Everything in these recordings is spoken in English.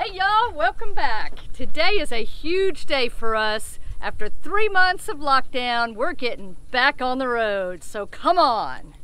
Hey y'all, welcome back. Today is a huge day for us. After 3 months of lockdown, we're getting back on the road, so come on.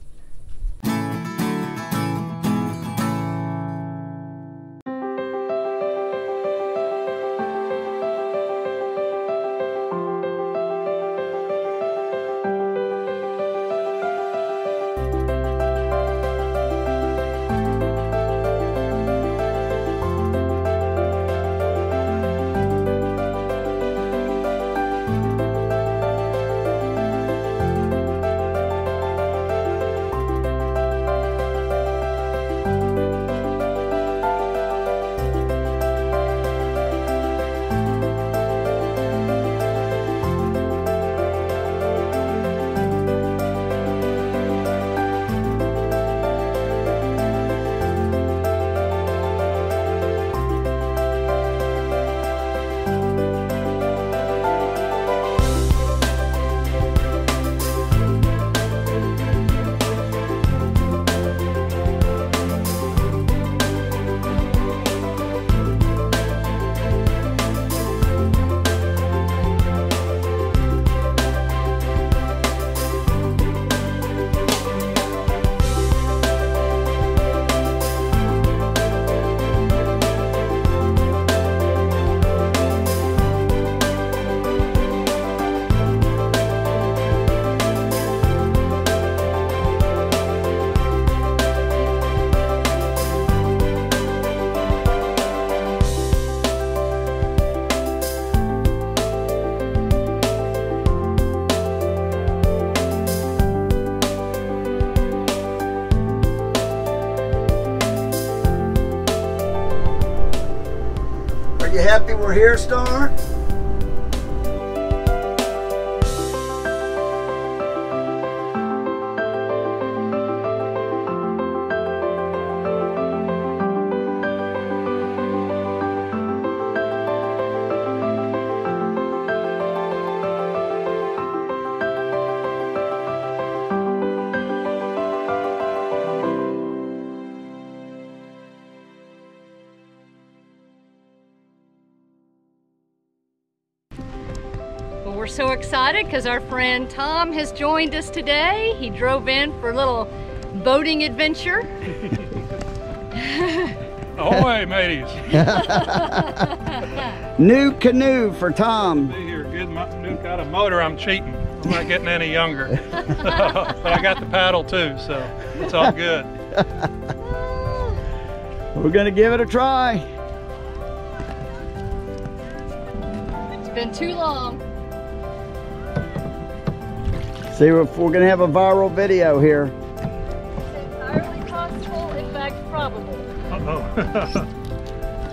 Are you happy we're here, Star? Well, we're so excited because our friend Tom has joined us today. He drove in for a little boating adventure. Ahoy, mateys. New canoe for Tom. See here, good new got a motor. I'm cheating. I'm not getting any younger. But I got the paddle too, so it's all good. We're gonna give it a try. It's been too long. See if we're gonna have a viral video here. It's entirely possible, in fact, probable. Uh-oh.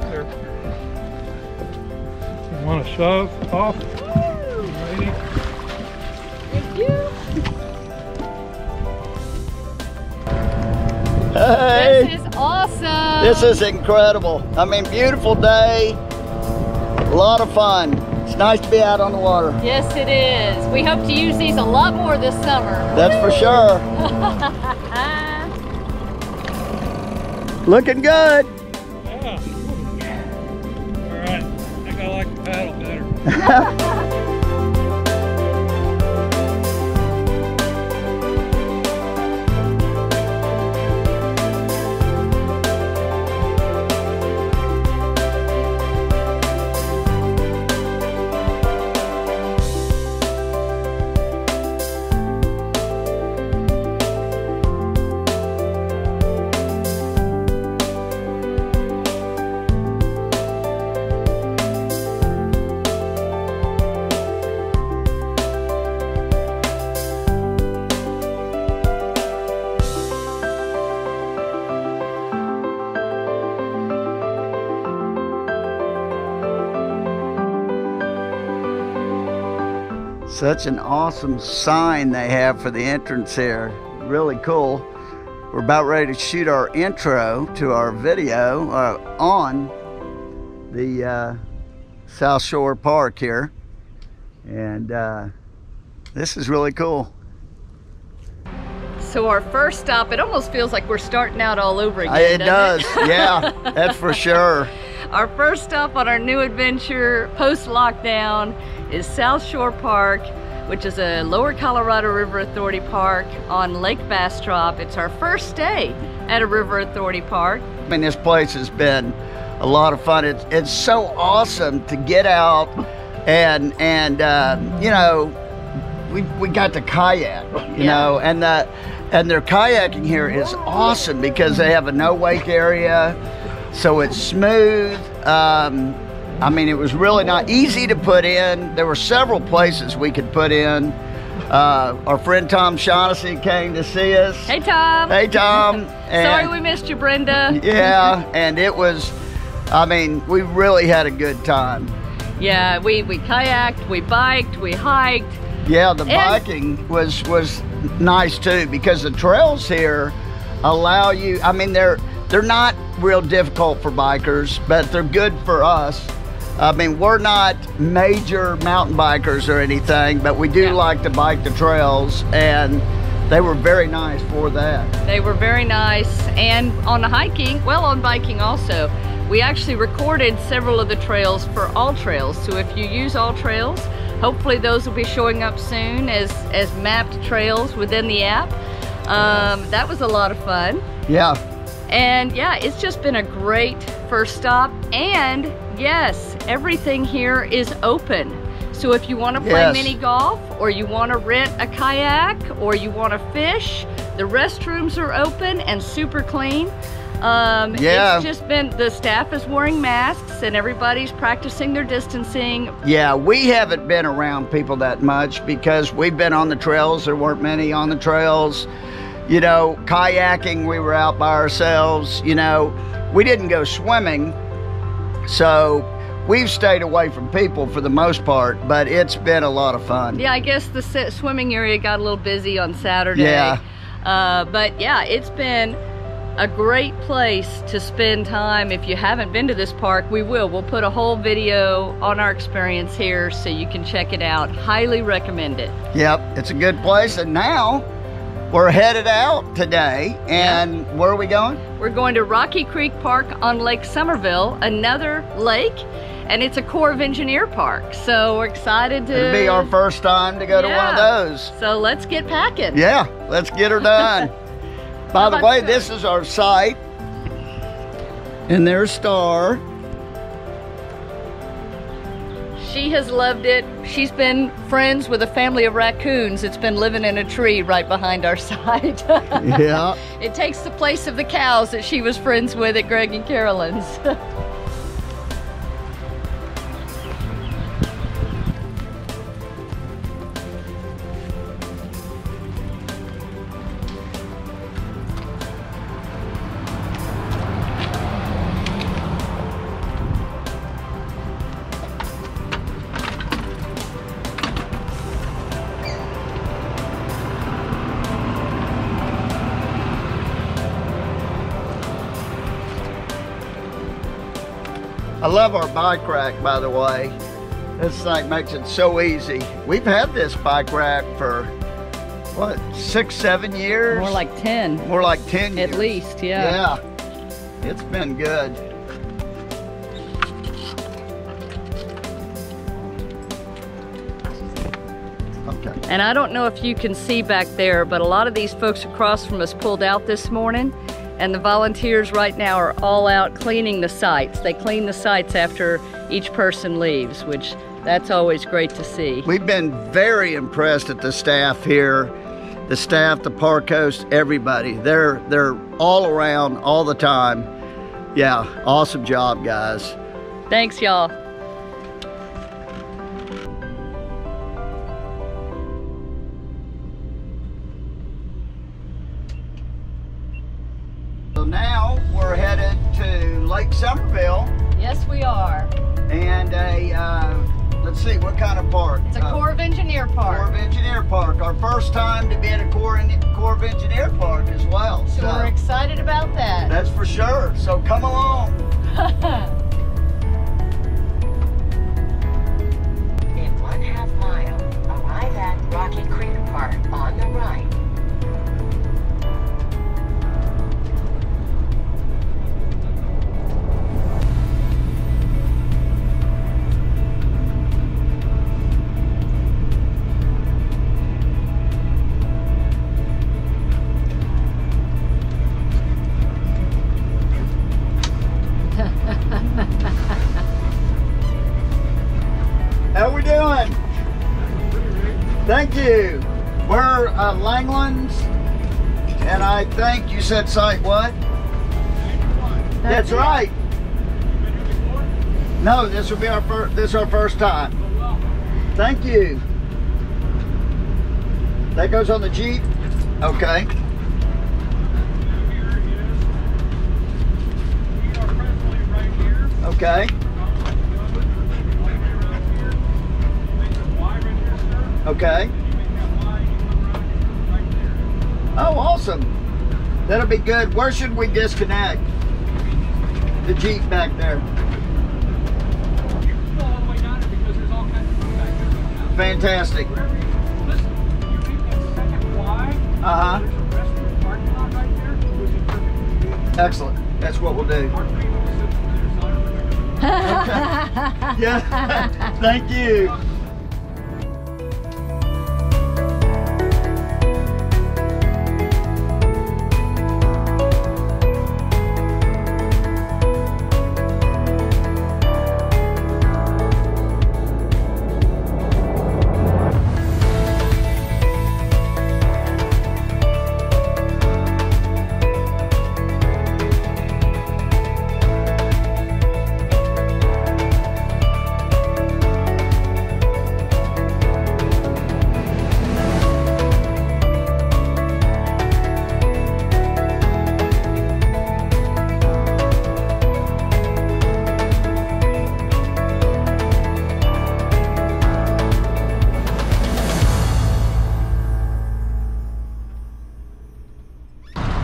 There. You want to shove off? Lady? Thank you. Hey! This is awesome. This is incredible. I mean, beautiful day. A lot of fun. It's nice to be out on the water. Yes, it is. We hope to use these a lot more this summer. That's for sure. Looking good. Yeah. All right. I think I like the paddle better. Such an awesome sign they have for the entrance here. Really cool. We're about ready to shoot our intro to our video on the South Shore Park here. And this is really cool. So our first stop, it almost feels like we're starting out all over again. It does, yeah, that's for sure. Our first stop on our new adventure post-lockdown is South Shore Park, which is a Lower Colorado River Authority park on Lake Bastrop. It's our first day at a River Authority park. I mean, this place has been a lot of fun. It's so awesome to get out and you know, we got to kayak, you know, and their kayaking here is awesome because they have a no-wake area, so it's smooth. I mean, it was really not easy to put in. There were several places we could put in. Our friend Tom Shaughnessy came to see us. Hey, Tom. Hey, Tom. Sorry we missed you, Brenda. Yeah, and it was, I mean, we really had a good time. Yeah, we kayaked, we biked, we hiked. Yeah, the biking was nice too, because the trails here allow you, I mean, they're not real difficult for bikers, but they're good for us. I mean, we're not major mountain bikers or anything, but we do like to bike the trails, and they were very nice for that. They were very nice, and on the hiking, well, on biking also, we actually recorded several of the trails for All Trails. So if you use All Trails, hopefully those will be showing up soon as mapped trails within the app. That was a lot of fun. Yeah. And yeah, it's just been a great first stop. And yes, everything here is open. So if you want to play mini golf, or you want to rent a kayak, or you want to fish, the restrooms are open and super clean. It's just been, the staff is wearing masks and everybody's practicing their distancing. Yeah, we haven't been around people that much because we've been on the trails. There weren't many on the trails. You know, kayaking, we were out by ourselves. You know, we didn't go swimming, so we've stayed away from people for the most part, but it's been a lot of fun. Yeah, I guess the swimming area got a little busy on Saturday. Yeah. But yeah, it's been a great place to spend time. If you haven't been to this park, we'll put a whole video on our experience here so you can check it out. Highly recommend it. Yep, it's a good place. And now we're headed out today, and where are we going? We're going to Rocky Creek Park on Lake Somerville, another lake, and it's a Corps of Engineer park. So we're excited to... It'll be our first time to go to one of those. So let's get packing. Yeah, let's get her done. By the way, this is our site, and there's Star. She has loved it. She's been friends with a family of raccoons. It's been living in a tree right behind our site. Yeah. It takes the place of the cows that she was friends with at Greg and Carolyn's. I love our bike rack, by the way. This thing makes it so easy. We've had this bike rack for, what, 6, 7 years? More like 10. More like 10 years. At least, yeah. Yeah, it's been good. Okay. And I don't know if you can see back there, but a lot of these folks across from us pulled out this morning. And the volunteers right now are all out cleaning the sites. They clean the sites after each person leaves, which that's always great to see. We've been very impressed at the staff here. The staff, the park host, everybody. They're all around all the time. Yeah, awesome job, guys. Thanks, y'all. Now we're headed to Lake Somerville. Yes, we are. And let's see, what kind of park? It's a Corps of Engineer park. Corps of Engineer park. Our first time to be at a Corps of Engineer park as well. So we're excited about that. That's for sure. So come along. In 1/2 mile, arrive at Rocky Creek Park on the right. Thank you. We're Langlands, and I think you said site what? That's right. No, this will be our first. This is our first time. Thank you. That goes on the Jeep. Okay. Okay. Okay. Oh, awesome. That'll be good. Where should we disconnect? The Jeep back there. Fantastic. Uh-huh. Excellent. That's what we'll do. Okay. Yeah. Thank you.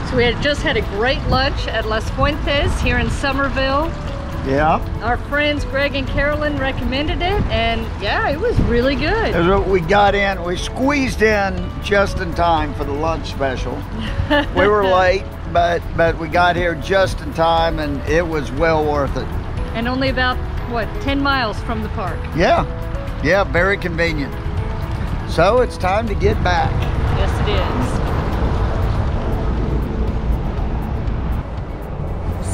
So we had just had a great lunch at Las Fuentes here in Somerville. Yeah. Our friends Greg and Carolyn recommended it, and yeah, it was really good. That's what we got in. We squeezed in just in time for the lunch special. We were late, but we got here just in time, and it was well worth it. And only about, what, 10 miles from the park. Yeah. Yeah, very convenient. So it's time to get back. Yes, it is.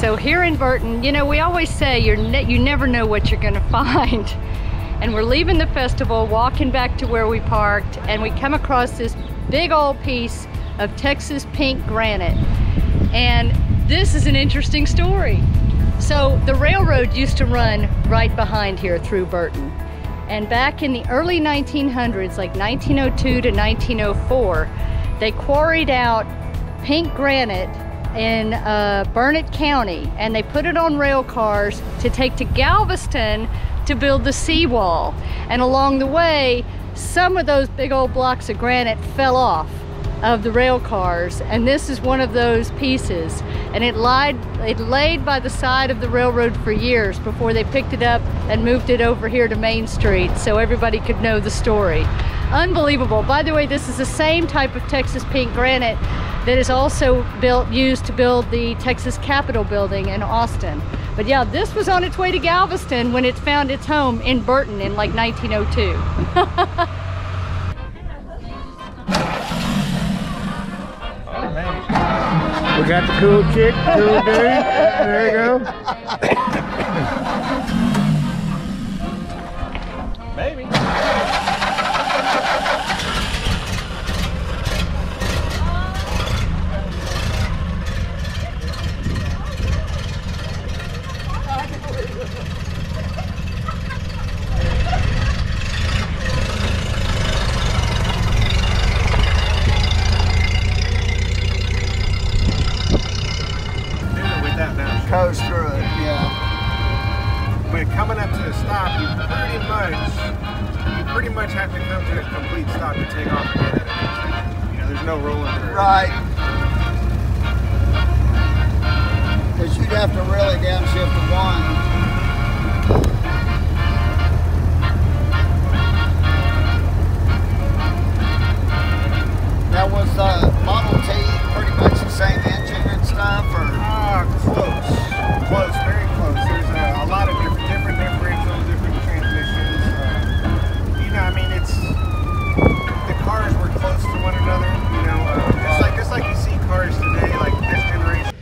So here in Burton, you know, we always say you never know what you're gonna find. And we're leaving the festival, walking back to where we parked, and we come across this big old piece of Texas pink granite. And this is an interesting story. So the railroad used to run right behind here through Burton. And back in the early 1900s, like 1902 to 1904, they quarried out pink granite in Burnett County, and they put it on rail cars to take to Galveston to build the seawall. And along the way, some of those big old blocks of granite fell off of the rail cars, and this is one of those pieces. And it laid by the side of the railroad for years before they picked it up and moved it over here to Main Street so everybody could know the story. Unbelievable. By the way, this is the same type of Texas pink granite that is also used to build the Texas Capitol building in Austin. But yeah, this was on its way to Galveston when it found its home in Burton in like 1902. We got the cool chick, cool dude. There you go. Maybe. Coast through it, yeah. But coming up to a stop, you pretty much have to come to a complete stop to take off again. You know, there's no rolling through. Right. Because you'd have to really downshift to one. Now was the Model T pretty much the same engine and stuff, or? Close, very close. There's a lot of different differentials, different transmissions. You know, I mean, the cars were close to one another. You know, just like you see cars today, like this generation.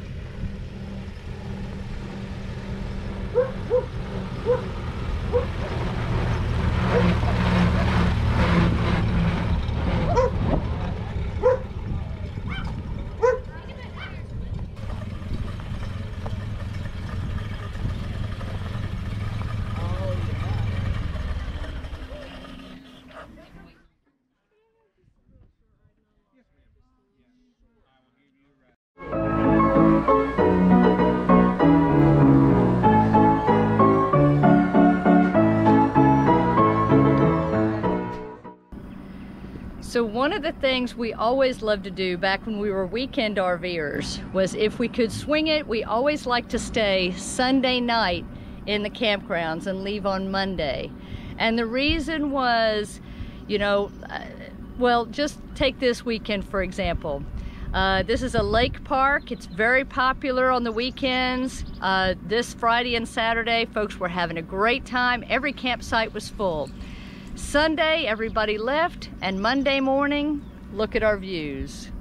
one of the things we always loved to do back when we were weekend RVers was, if we could swing it, we always liked to stay Sunday night in the campgrounds and leave on Monday. And the reason was, you know, well, just take this weekend for example. This is a lake park. It's very popular on the weekends. This Friday and Saturday, folks were having a great time. Every campsite was full. Sunday, everybody left, and Monday morning, look at our views.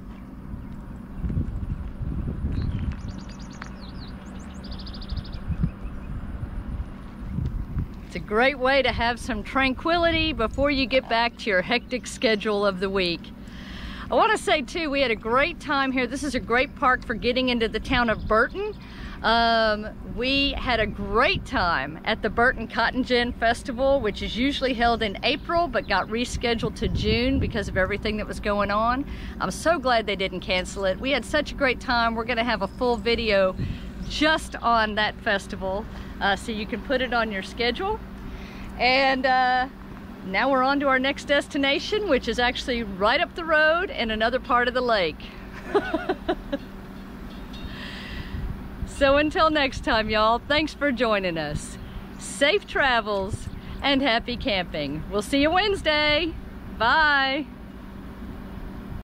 It's a great way to have some tranquility before you get back to your hectic schedule of the week. I want to say too, we had a great time here. This is a great park for getting into the town of Burton. We had a great time at the Burton Cotton Gin Festival, which is usually held in April but got rescheduled to June because of everything that was going on. I'm so glad they didn't cancel it. We had such a great time. We're going to have a full video just on that festival, so you can put it on your schedule. And now we're on to our next destination, which is actually right up the road in another part of the lake. So until next time, y'all, thanks for joining us. Safe travels and happy camping. We'll see you Wednesday. Bye.